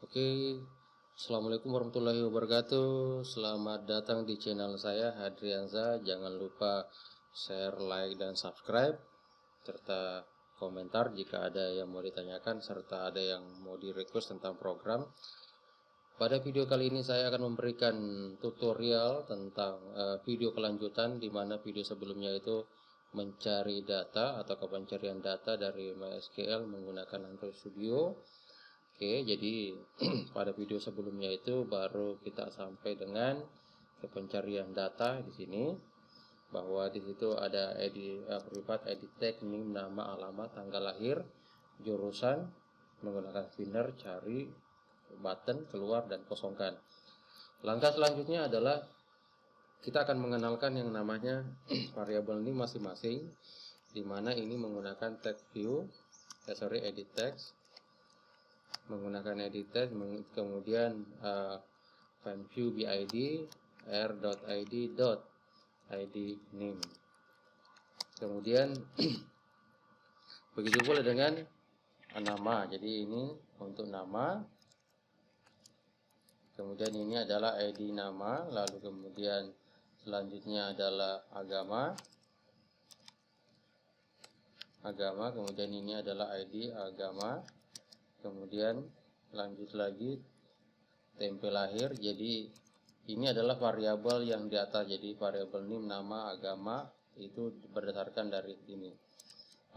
Oke, Assalamualaikum warahmatullahi wabarakatuh. Selamat datang di channel saya, Hadrianza. Jangan lupa share, like, dan subscribe, serta komentar jika ada yang mau ditanyakan, serta ada yang mau di-request tentang program. Pada video kali ini saya akan memberikan tutorial tentang video kelanjutan, di mana video sebelumnya itu mencari data atau pencarian data dari MySQL menggunakan Android Studio. Oke, jadi pada video sebelumnya itu baru kita sampai dengan pencarian data di sini, bahwa di situ ada privat edit tag, name, nama, alamat, tanggal lahir, jurusan, menggunakan spinner, cari, button, keluar, dan kosongkan. Langkah selanjutnya adalah kita akan mengenalkan yang namanya variabel name masing-masing, di mana ini menggunakan tag view, edit text, menggunakan edit text, kemudian find view bid r.id name. Kemudian begitu pula dengan nama. Jadi ini untuk nama, kemudian ini adalah id nama, lalu kemudian selanjutnya adalah agama, kemudian ini adalah id agama, kemudian lanjut lagi tempe lahir. Jadi ini adalah variabel yang di atas, jadi variabel name, nama, agama itu berdasarkan dari ini.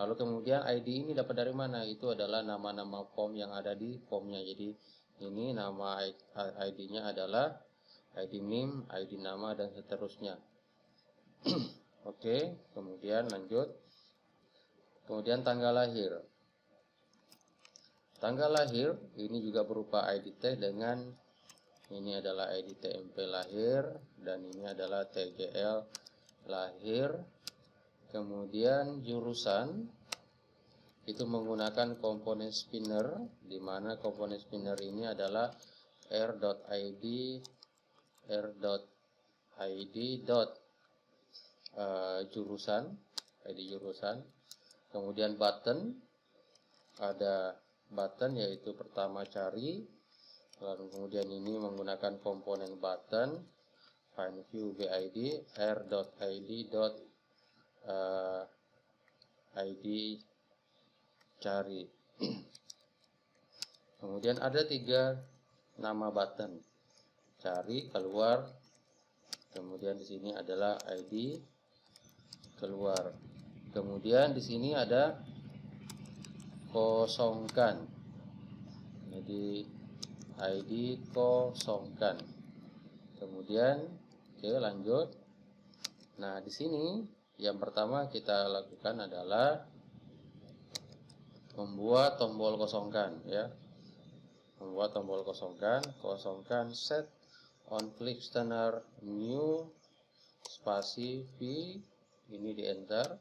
Lalu kemudian id ini dapat dari mana? Itu adalah nama-nama form yang ada di formnya. Jadi ini nama id-nya adalah id name, id nama, dan seterusnya. Oke, kemudian lanjut. Kemudian tanggal lahir. Tanggal lahir ini juga berupa id tag dengan ini adalah id tmp lahir, dan ini adalah tgl lahir. Kemudian jurusan itu menggunakan komponen spinner, di mana komponen spinner ini adalah r.id jurusan, id jurusan. Kemudian button, ada button yaitu pertama cari, lalu kemudian ini menggunakan komponen button, find view bid r.id cari. Kemudian ada 3 nama button, cari, keluar, kemudian di sini adalah id keluar. Kemudian di sini ada kosongkan, jadi id kosongkan. Kemudian oke, lanjut. Nah, di sini yang pertama kita lakukan adalah membuat tombol kosongkan, ya. Membuat tombol kosongkan set on click standard new spasi v, ini di enter,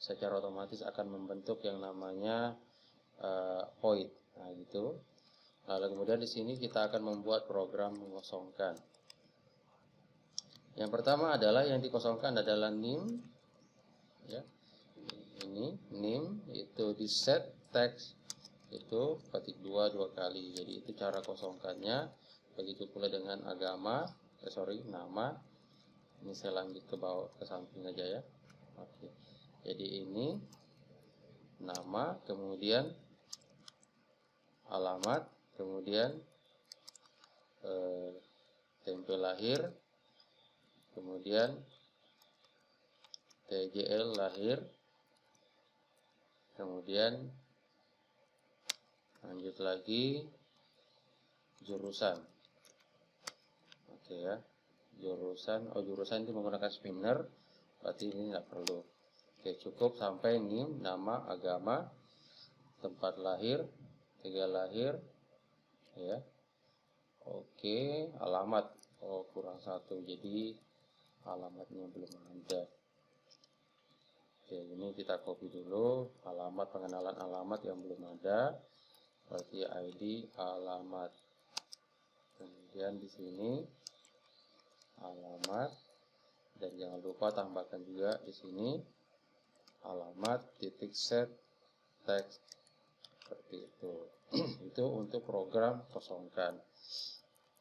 secara otomatis akan membentuk yang namanya void. Nah, gitu. Lalu kemudian di sini kita akan membuat program mengosongkan. Yang pertama adalah yang dikosongkan adalah name, ya. Ini name itu di set text itu ketik 2 kali. Jadi itu cara kosongkannya. Begitu pula dengan agama, nama. Ini saya lanjut ke bawah, ke samping aja, ya. Oke. Jadi ini nama, kemudian alamat, kemudian tempe lahir, kemudian tgl lahir, kemudian lanjut lagi jurusan. Oke, ya, jurusan. Jurusan itu menggunakan spinner, berarti ini tidak perlu. Oke, cukup sampai name, nama, agama, tempat lahir, tanggal lahir, ya. Oke, alamat. Kurang 1, jadi alamatnya belum ada. Oke, ini kita copy dulu alamat, pengenalan alamat yang belum ada, berarti id alamat. Kemudian di sini alamat, dan jangan lupa tambahkan juga di sini alamat titik set text, seperti itu. Itu untuk program kosongkan.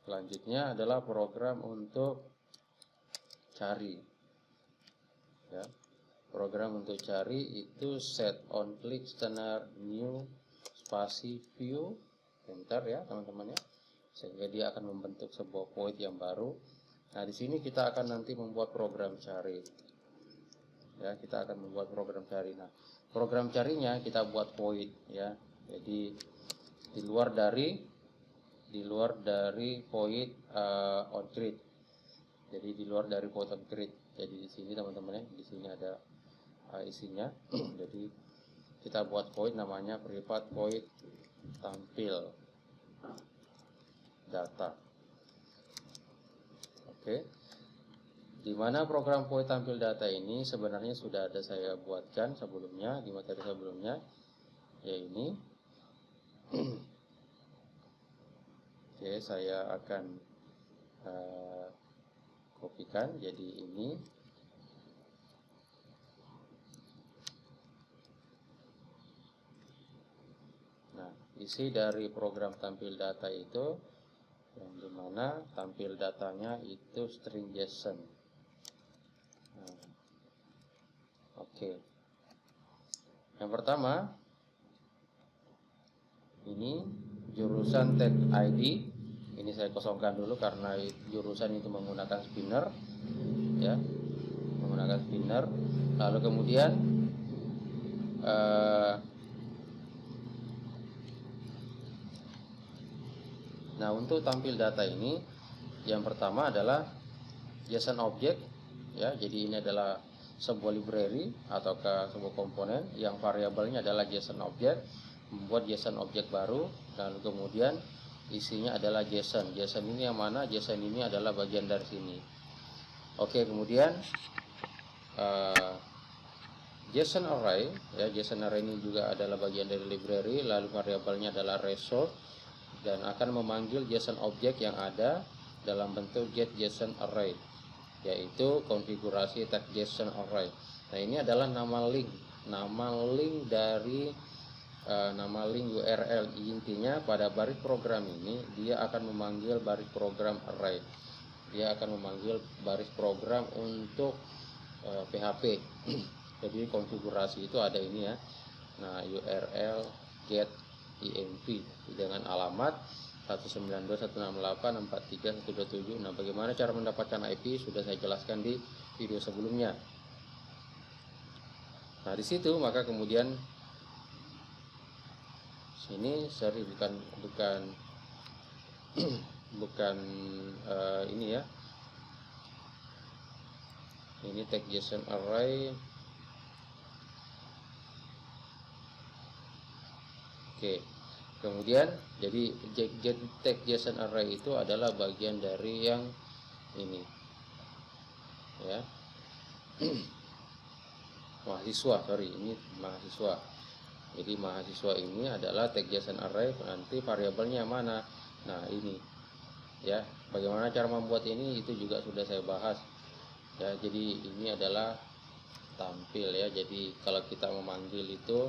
Selanjutnya adalah program untuk cari. Ya. Program untuk cari itu set on click start new spasi view, enter ya teman-teman ya, sehingga dia akan membentuk sebuah void yang baru. Nah di sini kita akan nanti membuat program cari. Ya, kita akan membuat program cari. Nah program carinya kita buat void ya. Jadi di luar dari void on create. Jadi di luar dari void on create. Jadi di sini teman-teman ya, di sini ada isinya. Jadi kita buat void namanya private void tampil data. Oke. Di mana program void tampil data ini sebenarnya sudah ada saya buatkan sebelumnya di materi sebelumnya, ya ini. Oke, saya akan kopikan jadi ini. Nah, isi dari program tampil data itu yang dimana tampil datanya itu string JSON. Nah, oke. Yang pertama ini jurusan tag ID. Ini saya kosongkan dulu karena jurusan itu menggunakan spinner, ya, menggunakan spinner. Lalu kemudian nah untuk tampil data ini yang pertama adalah JSON object ya. Jadi ini adalah sebuah library ataukah sebuah komponen yang variabelnya adalah JSON object, membuat JSON object baru, lalu kemudian isinya adalah JSON. JSON ini yang mana? JSON ini adalah bagian dari sini. Oke, kemudian JSON array ya, JSON array ini juga adalah bagian dari library, lalu variabelnya adalah result dan akan memanggil JSON object yang ada dalam bentuk get JSON array, yaitu konfigurasi tag JSON array. Nah ini adalah nama link dari nama link URL. Intinya pada baris program ini dia akan memanggil baris program array, dia akan memanggil baris program untuk PHP. Jadi konfigurasi itu ada ini ya. Nah URL get IMP dengan alamat 192.168.43.127. Nah, bagaimana cara mendapatkan IP sudah saya jelaskan di video sebelumnya. Nah, di situ maka kemudian sini sorry bukan ini ya. Ini tag JSON array. Oke. Kemudian jadi get tag JSON array itu adalah bagian dari yang ini. Ya. Mahasiswa, sorry, ini mahasiswa. Jadi mahasiswa ini adalah tag JSON array, nanti variabelnya mana? Nah, ini. Ya, bagaimana cara membuat ini itu juga sudah saya bahas. Ya, jadi ini adalah tampil ya. Jadi kalau kita memanggil itu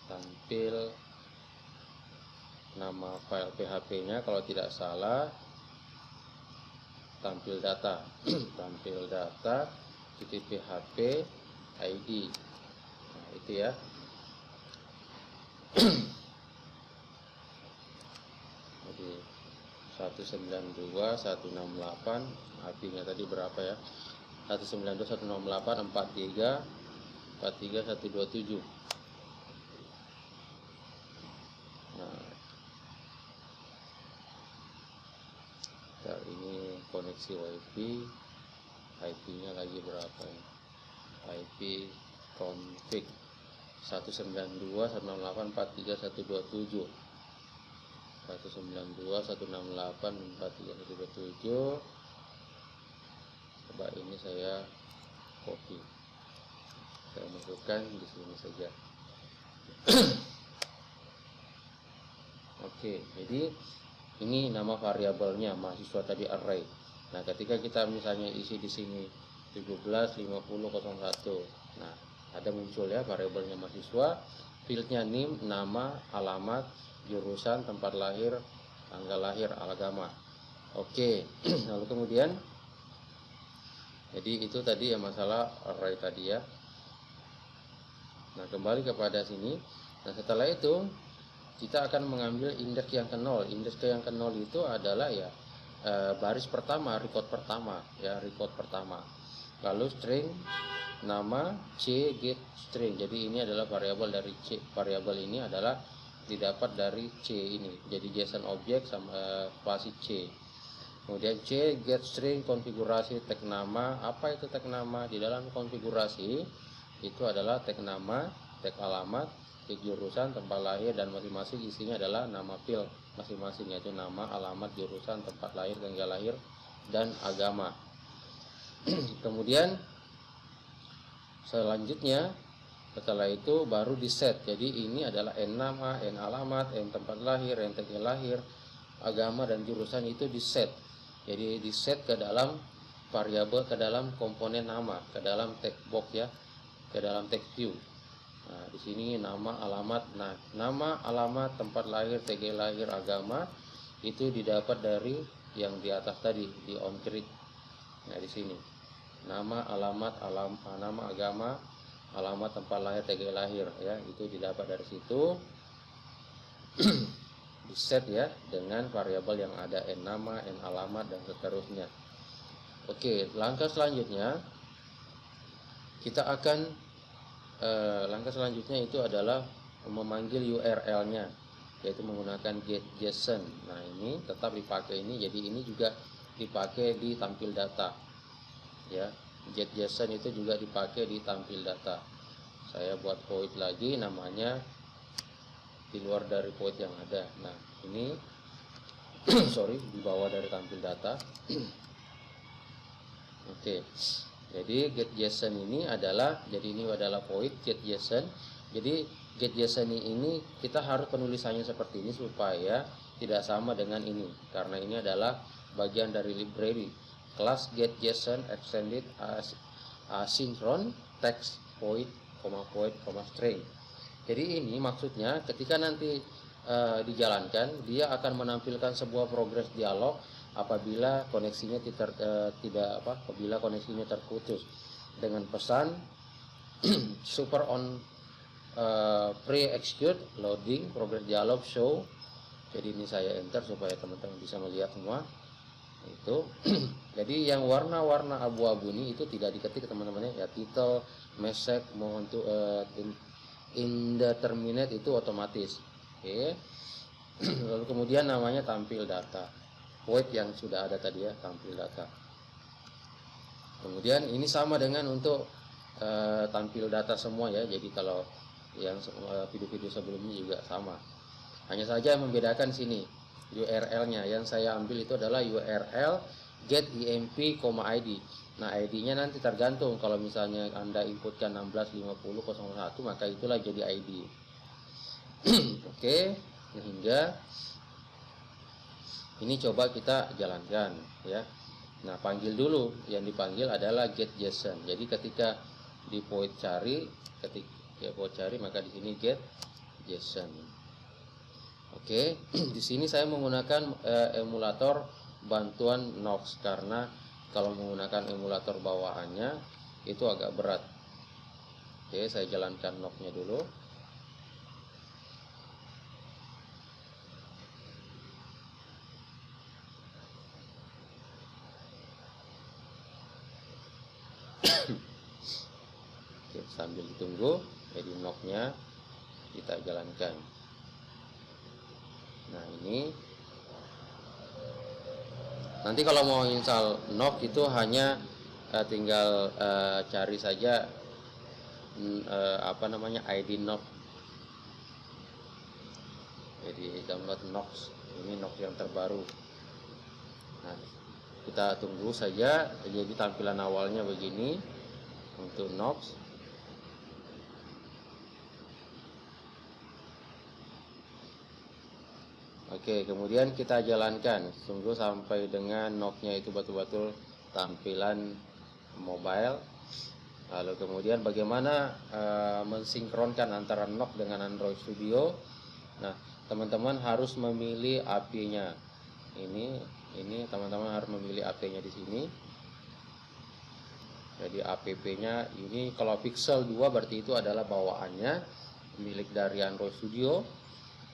tampil nama file PHP-nya kalau tidak salah tampil data tampil data .php ID. Nah, itu ya. Jadi 192.168 IP-nya tadi berapa ya? 192.168.43.127. Nah, ini koneksi WiFi, IP-nya lagi berapa ya? IP config 192.168.43.127. 192.168.43.127. Coba ini saya copy, saya masukkan di sini saja. Oke, jadi ini nama variabelnya mahasiswa tadi array. Nah, ketika kita misalnya isi di sini 17.50.01. Nah, ada muncul ya variabelnya mahasiswa. fieldnya NIM, nama, alamat, jurusan, tempat lahir, tanggal lahir, agama. Oke. Lalu kemudian jadi itu tadi ya masalah array tadi ya. Nah, kembali kepada sini. Nah, setelah itu kita akan mengambil indeks yang ke 0. Indeks yang ke 0 itu adalah ya baris pertama, record pertama ya, record pertama. Lalu string nama C get string. Jadi ini adalah variabel dari C. Variabel ini adalah didapat dari C ini. Jadi JSON objek sama spasi C. Kemudian C get string konfigurasi tag nama. Apa itu tag nama? Di dalam konfigurasi itu adalah tag nama, tag alamat, tag jurusan, tempat lahir, dan masing-masing isinya adalah nama field masing-masing, yaitu nama, alamat, jurusan, tempat lahir, tanggal lahir, dan agama. Kemudian selanjutnya setelah itu baru di set. Jadi ini adalah n nama, n alamat, n tempat lahir, n tanggal lahir, agama, dan jurusan itu di set. Jadi di set ke dalam variabel, ke dalam komponen nama, ke dalam text box ya, ke dalam text view. Nah, di sini nama, alamat. Nah, nama, alamat, tempat lahir, tanggal lahir, agama itu didapat dari yang di atas tadi, di on grid. Nah, di sini nama, alamat, nama, agama, alamat, tempat lahir, tanggal lahir ya, itu didapat dari situ. Di set ya dengan variabel yang ada n nama, n alamat, dan seterusnya. Oke, langkah selanjutnya kita akan langkah selanjutnya itu adalah memanggil URL-nya, yaitu menggunakan get JSON. Nah, ini tetap dipakai ini, jadi ini juga dipakai di tampil data ya. Get JSON itu juga dipakai di tampil data. Saya buat void lagi, namanya di luar dari void yang ada. Nah, ini sorry, di bawah dari tampil data. Oke. Jadi get JSON ini adalah, jadi ini adalah void get JSON. Jadi get JSON ini kita harus penulisannya seperti ini supaya tidak sama dengan ini, karena ini adalah bagian dari library kelas get JSON extended asynchron text void, string. Jadi ini maksudnya ketika nanti dijalankan, dia akan menampilkan sebuah progress dialog apabila koneksinya apabila koneksinya terputus dengan pesan super on pre-execute loading progress dialog show. Jadi ini saya enter supaya teman-teman bisa melihat semua itu. Jadi yang warna-warna abu-abu ini itu tidak diketik teman-teman ya, title, message, mohon to indeterminate itu otomatis. Oke. Lalu kemudian namanya tampil data, void yang sudah ada tadi ya, tampil data. Kemudian ini sama dengan untuk tampil data semua ya. Jadi kalau yang video-video sebelumnya juga sama, hanya saja yang membedakan sini URL-nya. Yang saya ambil itu adalah URL get emp, id. Nah, ID-nya nanti tergantung. Kalau misalnya Anda inputkan 165001, maka itulah jadi ID. Oke, sehingga ini coba kita jalankan ya. Nah, panggil dulu. Yang dipanggil adalah get JSON. Jadi ketika di void cari, maka di sini get JSON. Oke, di sini saya menggunakan emulator bantuan Nox, karena kalau menggunakan emulator bawaannya itu agak berat. Oke, saya jalankan Nox-nya dulu. Oke, sambil ditunggu, jadi Nox-nya kita jalankan. Nah, ini nanti kalau mau install Nox itu hanya tinggal cari saja ID Nox. Jadi download Nox, ini Nox yang terbaru. Nah, kita tunggu saja. Jadi tampilan awalnya begini untuk Nox. Oke, kemudian kita jalankan, tunggu sampai dengan Nox-nya itu betul-betul tampilan mobile. Lalu kemudian bagaimana mensinkronkan antara Knox dengan Android Studio. Nah, teman-teman harus memilih API-nya. Ini teman-teman harus memilih API-nya di sini. Jadi app-nya ini kalau Pixel 2 berarti itu adalah bawaannya milik dari Android Studio.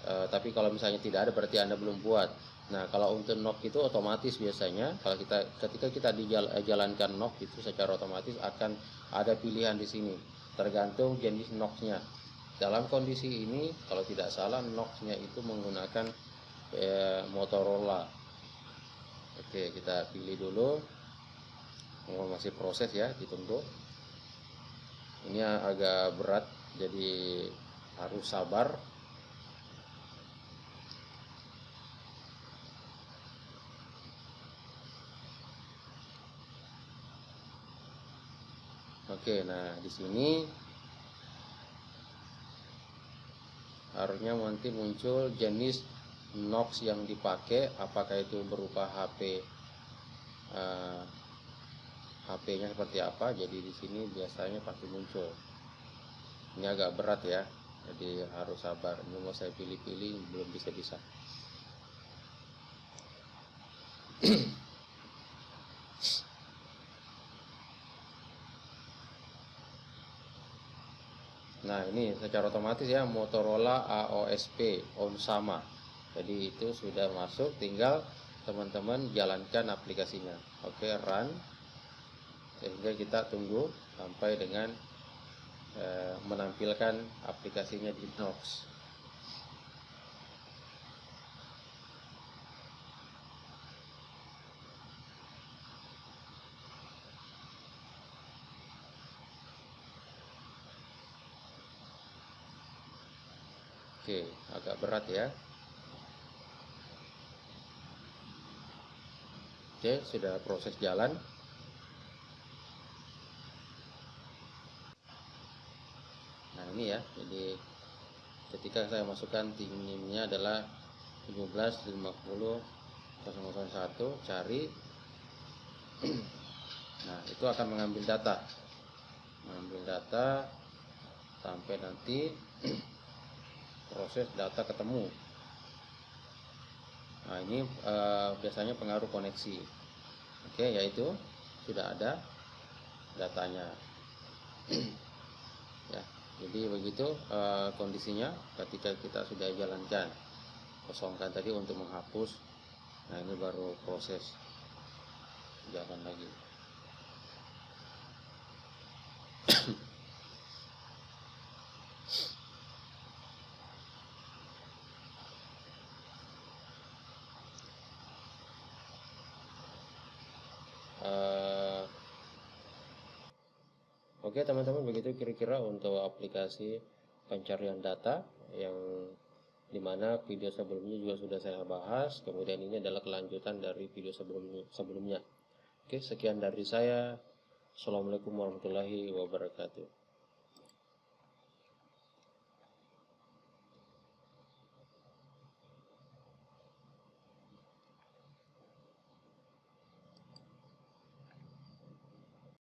Tapi kalau misalnya tidak ada berarti Anda belum buat. Nah, kalau untuk Knox itu otomatis biasanya kalau ketika kita dijalankan Knox itu secara otomatis akan ada pilihan di sini tergantung jenis Knox-nya. Dalam kondisi ini kalau tidak salah Knox-nya itu menggunakan Motorola. Oke, kita pilih dulu. Masih proses ya, ditunggu. Ini agak berat jadi harus sabar. Oke, nah di sini harusnya nanti muncul jenis Knox yang dipakai, apakah itu berupa HP-nya seperti apa. Jadi di sini biasanya pasti muncul. Ini agak berat ya, jadi harus sabar. Ini mau saya pilih-pilih belum bisa-bisa. Nah, ini secara otomatis ya Motorola AOSP Onsama. Jadi itu sudah masuk, tinggal teman-teman jalankan aplikasinya. Oke, run. Sehingga kita tunggu sampai dengan menampilkan aplikasinya di Knox. Oke, agak berat ya. Oke, sudah proses jalan. Nah, ini ya. Jadi ketika saya masukkan NIM-nya adalah 1750001, cari. Nah, itu akan mengambil data. Sampai nanti proses data ketemu. Nah, ini biasanya pengaruh koneksi. Oke, yaitu sudah ada datanya. Ya, jadi begitu kondisinya ketika kita sudah jalankan. Kosongkan tadi untuk menghapus. Nah, ini baru proses jalan lagi. Oke teman-teman, begitu kira-kira untuk aplikasi pencarian data yang dimana video sebelumnya juga sudah saya bahas. Kemudian ini adalah kelanjutan dari video sebelumnya. Oke, sekian dari saya. Assalamualaikum warahmatullahi wabarakatuh.